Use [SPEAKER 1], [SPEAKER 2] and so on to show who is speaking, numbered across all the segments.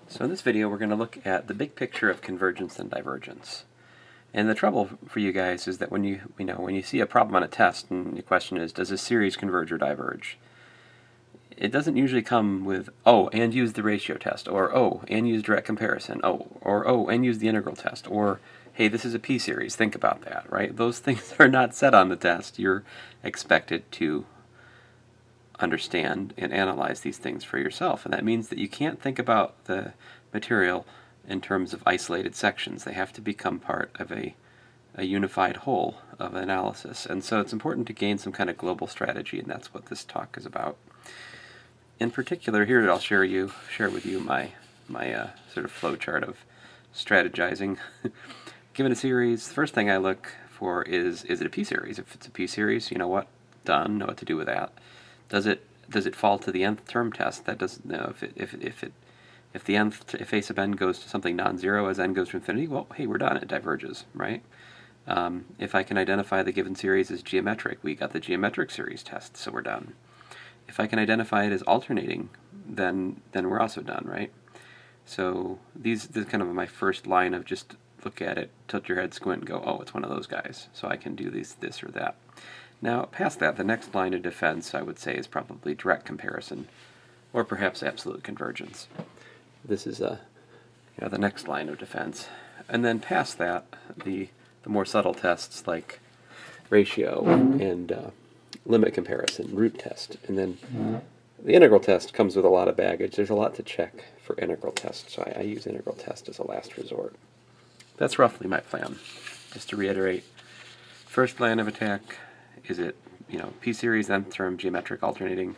[SPEAKER 1] So in this video we're going to look at the big picture of convergence and divergence. And the trouble for you guys is that when you see a problem on a test and the question is, does a series converge or diverge? It doesn't usually come with, oh, and use the ratio test, or oh, and use direct comparison, or and use the integral test, or hey, this is a p-series, think about that, right? Those things are not set on the test. You're expected to understand and analyze these things for yourself, and that means that you can't think about the material in terms of isolated sections. They have to become part of a unified whole of analysis, and so it's important to gain some kind of global strategy, and that's what this talk is about. In particular, here I'll share with you my sort of flow chart of strategizing. Given a series, the first thing I look for is it a p-series? If it's a p-series, you know what? Done. Know what to do with that. Does it fall to the nth term test? That doesn't. No. If a sub n goes to something non-zero as n goes to infinity, well, hey, we're done. It diverges, right? If I can identify the given series as geometric, we got the geometric series test, so we're done. If I can identify it as alternating, then we're also done, right? So this is kind of my first line of just look at it, tilt your head, squint, and go, oh, it's one of those guys. So I can do this or that. Now, past that, the next line of defense, I would say, is probably direct comparison, or perhaps absolute convergence. This is the next line of defense. And then past that, the more subtle tests like ratio and limit comparison, root test. And then the integral test comes with a lot of baggage. There's a lot to check for integral tests, so I use integral test as a last resort. That's roughly my plan. Just to reiterate, first line of attack, is it p-series, nth term, geometric, alternating?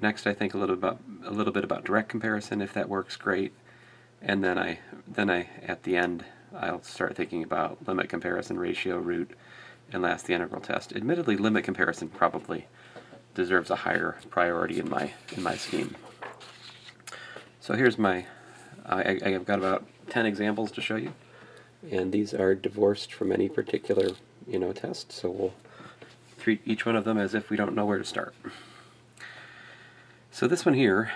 [SPEAKER 1] Next, I think a little bit about direct comparison. If that works, great. And then I at the end I'll start thinking about limit comparison, ratio, root, and last the integral test. Admittedly, limit comparison probably deserves a higher priority in my scheme. So here's I've got about 10 examples to show you, and these are divorced from any particular test. So we'll treat each one of them as if we don't know where to start. So this one here,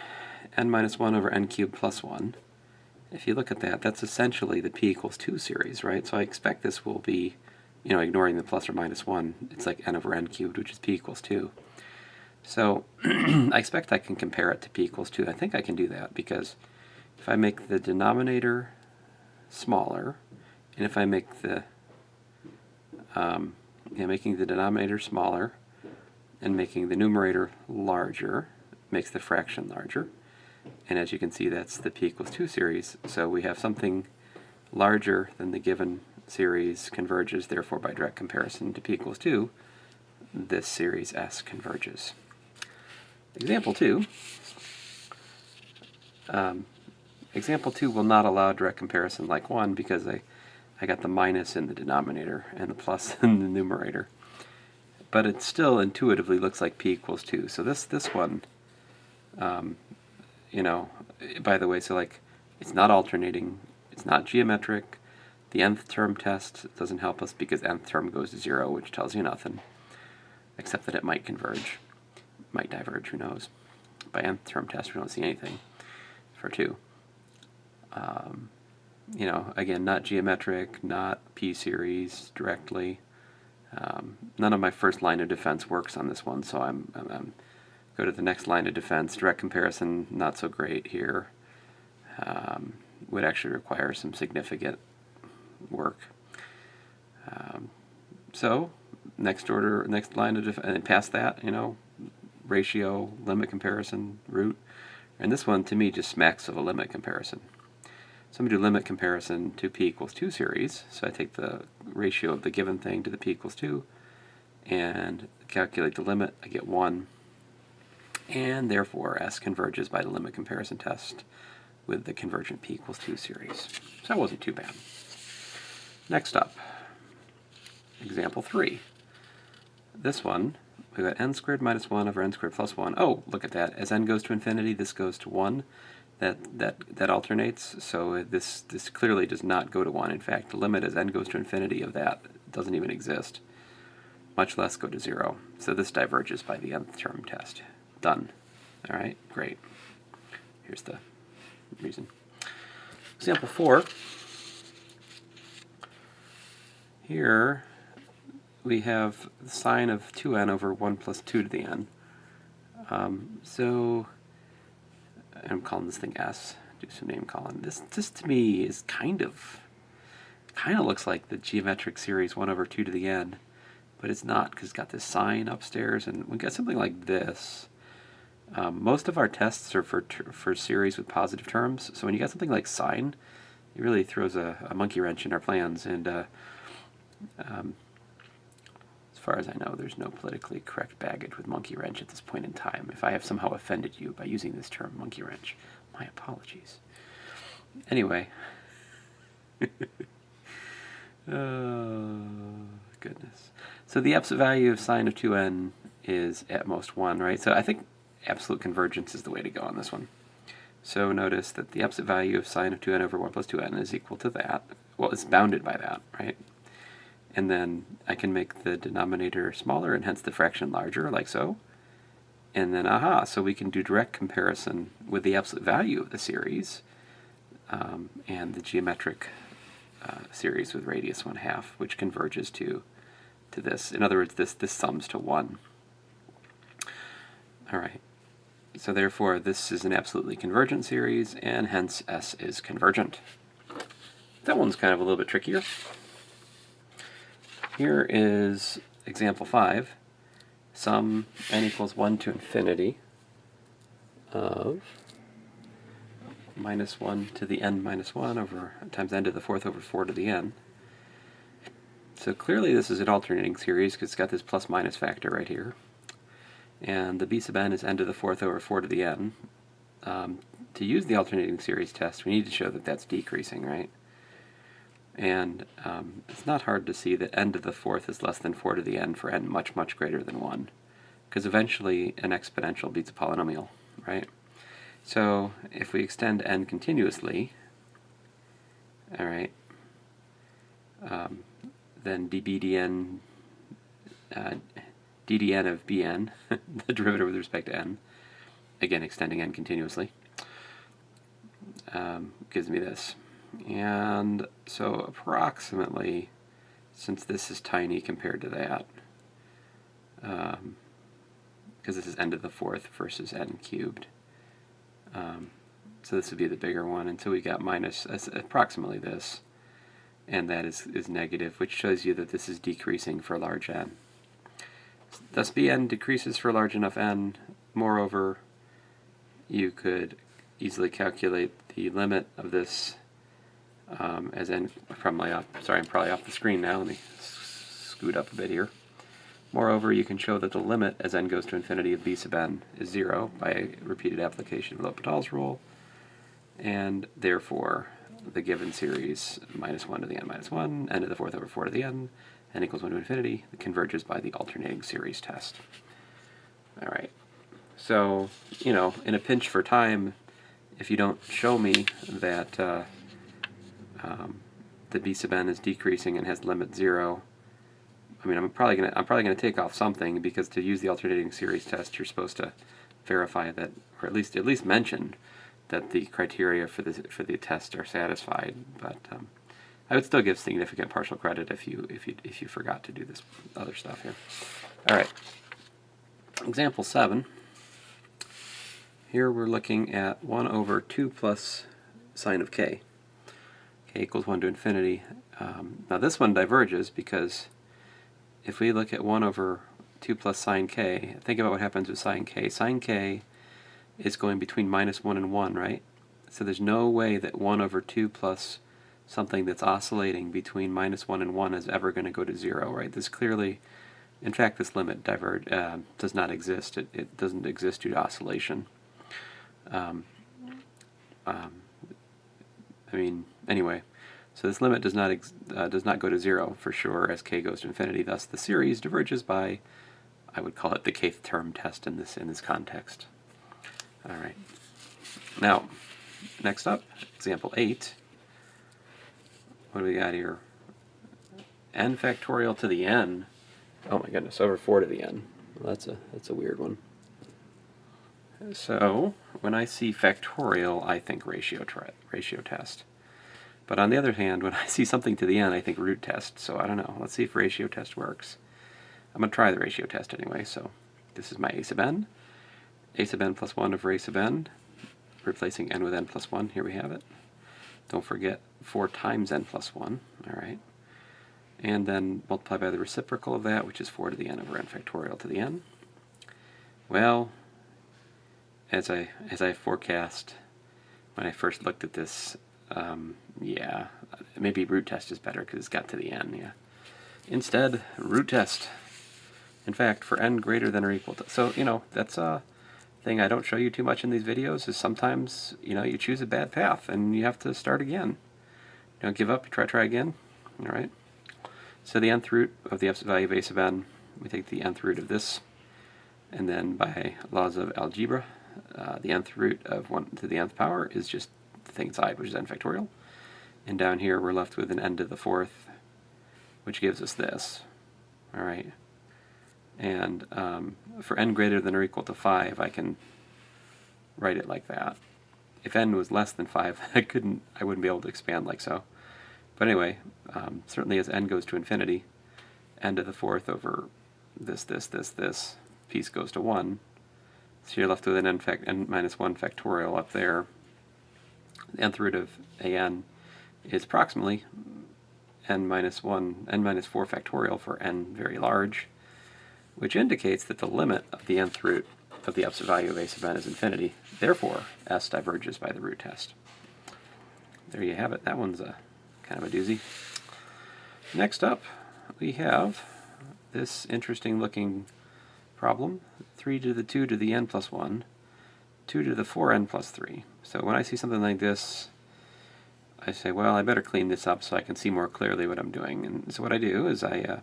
[SPEAKER 1] n minus 1 over n cubed plus 1, if you look at that, that's essentially the p equals 2 series, right? So I expect this will be, ignoring the plus or minus 1, it's like n over n cubed, which is p equals 2. So I expect I can compare it to p equals 2. I think I can do that because if I make the denominator smaller, and if I make making the denominator smaller and making the numerator larger makes the fraction larger. And as you can see, that's the p equals 2 series. So we have something larger than the given series converges, therefore by direct comparison to p equals 2, this series S converges. Example 2. Example 2 will not allow direct comparison like 1 because I got the minus in the denominator and the plus in the numerator. But it still intuitively looks like p equals 2. So this one, by the way, so like it's not alternating, it's not geometric. The nth term test doesn't help us because nth term goes to 0, which tells you nothing, except that it might converge, might diverge, who knows. By nth term test, we don't see anything for 2. Again, not geometric, not p-series directly. None of my first line of defense works on this one, so I'm go to the next line of defense. Direct comparison, not so great here. Would actually require some significant work. So next line of defense, and past that, ratio, limit comparison, root, and this one to me just smacks of a limit comparison. So I'm going to do limit comparison to p equals 2 series. So I take the ratio of the given thing to the p equals 2 and calculate the limit. I get 1. And therefore S converges by the limit comparison test with the convergent p equals 2 series. So that wasn't too bad. Next up, example 3. This one, we've got n squared minus 1 over n squared plus 1. Oh, look at that. As n goes to infinity, this goes to 1. That alternates, so this clearly does not go to 1. In fact, the limit as n goes to infinity of that doesn't even exist, much less go to 0. So this diverges by the nth term test. Done. All right, great. Here's the reason. Example 4. Here we have the sine of 2n over 1 plus 2 to the n. So I'm calling this thing s. Do some name calling. This to me is kind of looks like the geometric series 1 over 2 to the n, but it's not, because it's got this sine upstairs, and we got something like this. Most of our tests are for series with positive terms, so when you got something like sine, it really throws a monkey wrench in our plans, and as far as I know, there's no politically correct baggage with monkey wrench at this point in time. If I have somehow offended you by using this term, monkey wrench, my apologies. Anyway. Oh, goodness. So the absolute value of sine of 2n is at most 1, right? So I think absolute convergence is the way to go on this one. So notice that the absolute value of sine of 2n over 1 plus 2n is equal to that. Well, it's bounded by that, right? And then I can make the denominator smaller and hence the fraction larger, like so. And then, aha, so we can do direct comparison with the absolute value of the series and the geometric series with radius 1/2, which converges to this. In other words, this sums to 1. All right. So therefore, this is an absolutely convergent series, and hence S is convergent. That one's kind of a little bit trickier. Here is example 5. Sum n equals 1 to infinity of minus 1 to the n minus 1 over times n to the 4th over 4 to the n. So clearly this is an alternating series because it's got this plus minus factor right here. And the b sub n is n to the 4th over 4 to the n. To use the alternating series test, we need to show that that's decreasing, right? And it's not hard to see that n to the 4th is less than 4 to the n for n much, much greater than 1. Because eventually an exponential beats a polynomial, right? So if we extend n continuously, all right, then db dn, ddn of bn, the derivative with respect to n, again extending n continuously, gives me this. And so approximately, since this is tiny compared to that, because this is n to the 4th versus n cubed, so this would be the bigger one, and so we got minus approximately this, and that is negative, which shows you that this is decreasing for large n. Thus bn decreases for large enough n. Moreover, you could easily calculate the limit of this as n, I'm probably off the screen now, let me scoot up a bit here. Moreover, you can show that the limit as n goes to infinity of b sub n is 0 by repeated application of L'Hopital's rule, and therefore the given series minus 1 to the n minus 1, n to the 4th over 4 to the n equals 1 to infinity, converges by the alternating series test. All right. So, you know, in a pinch for time, if you don't show me that the b sub n is decreasing and has limit 0, I mean, I'm probably gonna take off something, because to use the alternating series test, you're supposed to verify that, or at least mention that the criteria for the test are satisfied. But I would still give significant partial credit if you forgot to do this other stuff here. All right. Example 7. Here we're looking at 1 over 2 plus sine of k. K equals 1 to infinity. Now this one diverges, because if we look at 1 over 2 plus sine k, think about what happens with sine k. Sine k is going between minus 1 and 1, right? So there's no way that 1 over 2 plus something that's oscillating between minus 1 and 1 is ever going to go to 0, right? This clearly, in fact, this limit does not exist. It doesn't exist due to oscillation. I mean, anyway, so this limit does not go to 0 for sure as k goes to infinity. Thus, the series diverges by, I would call it the kth term test in this context. All right. Now, next up, example 8. What do we got here? N factorial to the n. Oh my goodness, over 4 to the n. Well, that's a weird one. So when I see factorial, I think ratio test. But on the other hand, when I see something to the n, I think root test. So I don't know. Let's see if ratio test works. I'm going to try the ratio test anyway. So this is my a sub n plus 1 over a sub n, replacing n with n plus 1. Here we have it. Don't forget 4 times n plus 1. All right. And then multiply by the reciprocal of that, which is 4 to the n over n factorial to the n. Well, as I forecast when I first looked at this, yeah, maybe root test is better because it's got to the n, yeah. Instead, root test. In fact, for n greater than or equal to. So, you know, that's a thing I don't show you too much in these videos, is sometimes, you know, you choose a bad path and you have to start again. Don't give up, try again. All right. So the nth root of the value of a sub n, we take the nth root of this, and then by laws of algebra, the nth root of 1 to the nth power is just the thing inside, which is n factorial. And down here we're left with an n to the 4th, which gives us this. All right. And for n greater than or equal to 5, I can write it like that. If n was less than 5, I wouldn't be able to expand like so. But anyway, certainly as n goes to infinity, n to the 4th over this piece goes to 1. So you're left with an n minus 1 factorial up there. The nth root of an is approximately n minus 4 factorial for n very large, which indicates that the limit of the nth root of the absolute value of a sub n is infinity. Therefore, s diverges by the root test. There you have it. That one's a kind of a doozy. Next up, we have this interesting looking problem, 3 to the 2 to the n plus 1, 2 to the 4n plus 3. So when I see something like this, I say, well, I better clean this up so I can see more clearly what I'm doing. And so what I do is I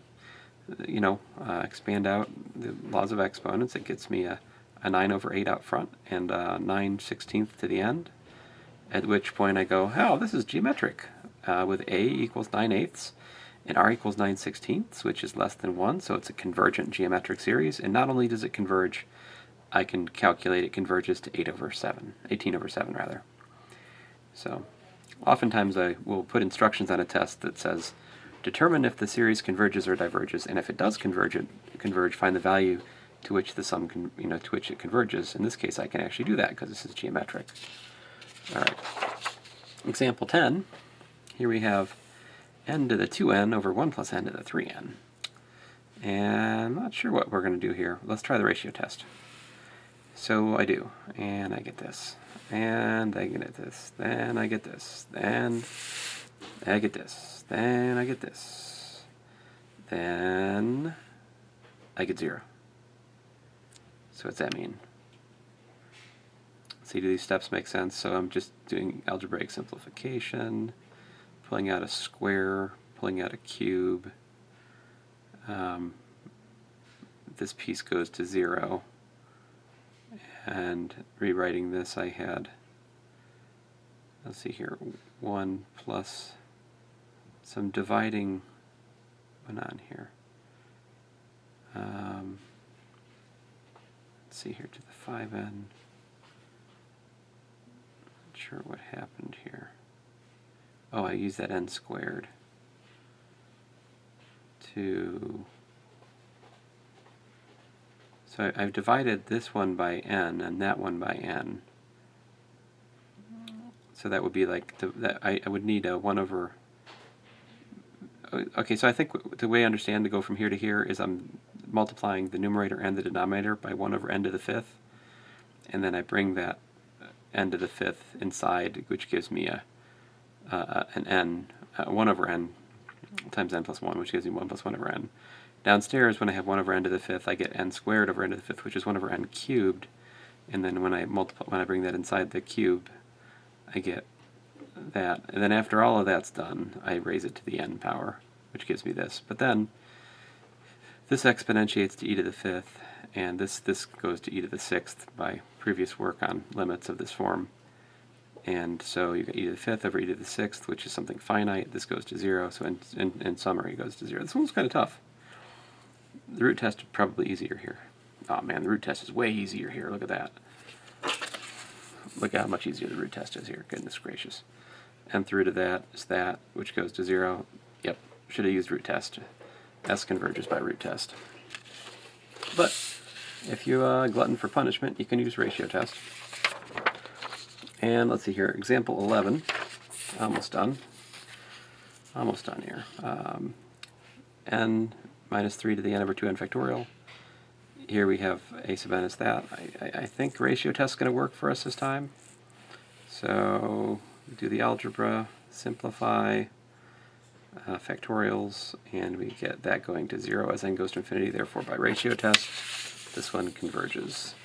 [SPEAKER 1] expand out the laws of exponents. It gets me a 9 over 8 out front and a 9/16 to the end, at which point I go, oh, this is geometric, with a equals 9/8 and r equals 9/16, which is less than 1, so it's a convergent geometric series. And not only does it converge, I can calculate it converges to 18 over 7 rather. So oftentimes I will put instructions on a test that says, determine if the series converges or diverges, and if it does converge, find the value to which the sum to which it converges. In this case, I can actually do that because this is geometric. All right. Example 10. Here we have n to the 2n over 1 plus n to the 3n. And I'm not sure what we're going to do here. Let's try the ratio test. So I do, and I get this, and I get this, then I get this, then I get this, then I get this, then I get 0. So what's that mean? See, do these steps make sense? So I'm just doing algebraic simplification, pulling out a square, pulling out a cube. This piece goes to 0. And rewriting this, I had, let's see here, 1 plus some dividing went on here. Let's see here, to the 5n. Not sure what happened here. Oh, I used that n squared to... So I've divided this one by n and that one by n. So that would be like, I would need a 1 over... Okay, so I think the way I understand to go from here to here is I'm multiplying the numerator and the denominator by 1 over n to the 5th. And then I bring that n to the 5th inside, which gives me an n, 1 over n times n plus 1, which gives me 1 plus 1 over n. Downstairs, when I have 1 over n to the 5th, I get n squared over n to the 5th, which is 1 over n cubed. And then when I bring that inside the cube, I get that. And then after all of that's done, I raise it to the n power, which gives me this. But then this exponentiates to e to the 5th, and this goes to e to the 6th by previous work on limits of this form. And so you get e to the 5th over e to the 6th, which is something finite. This goes to 0, so in summary, it goes to 0. This one's kind of tough. The root test is probably easier here. Oh man, the root test is way easier here. Look at that. Look at how much easier the root test is here. Goodness gracious. nth root of that is that, which goes to 0. Yep, should have used root test. S converges by root test. But if you glutton for punishment, you can use ratio test. And let's see here, example 11, almost done. Almost done here. N minus 3 to the n over 2n factorial. Here we have a sub n is that. I think ratio test is going to work for us this time. So do the algebra, simplify factorials, and we get that going to 0 as n goes to infinity. Therefore, by ratio test, this one converges.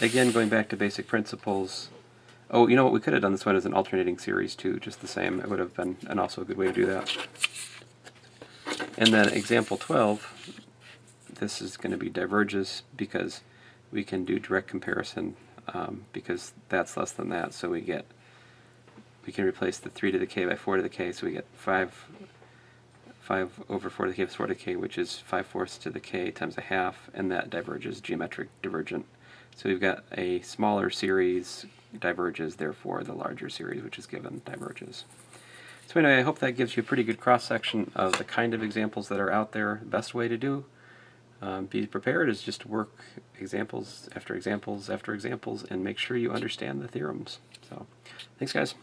[SPEAKER 1] Again, going back to basic principles. Oh, you know what? We could have done this one as an alternating series too, just the same. It would have been also a good way to do that. And then example 12, this is going to be diverges because we can do direct comparison because that's less than that. So we can replace the 3 to the k by 4 to the k, so we get 5 over 4 to the k plus 4 to the k, which is 5/4 to the k times a half, and that diverges, geometric divergent. So we've got a smaller series diverges, therefore the larger series, which is given, diverges. So anyway, I hope that gives you a pretty good cross-section of the kind of examples that are out there. The best way to do be prepared is just to work examples after examples after examples and make sure you understand the theorems. So, thanks guys.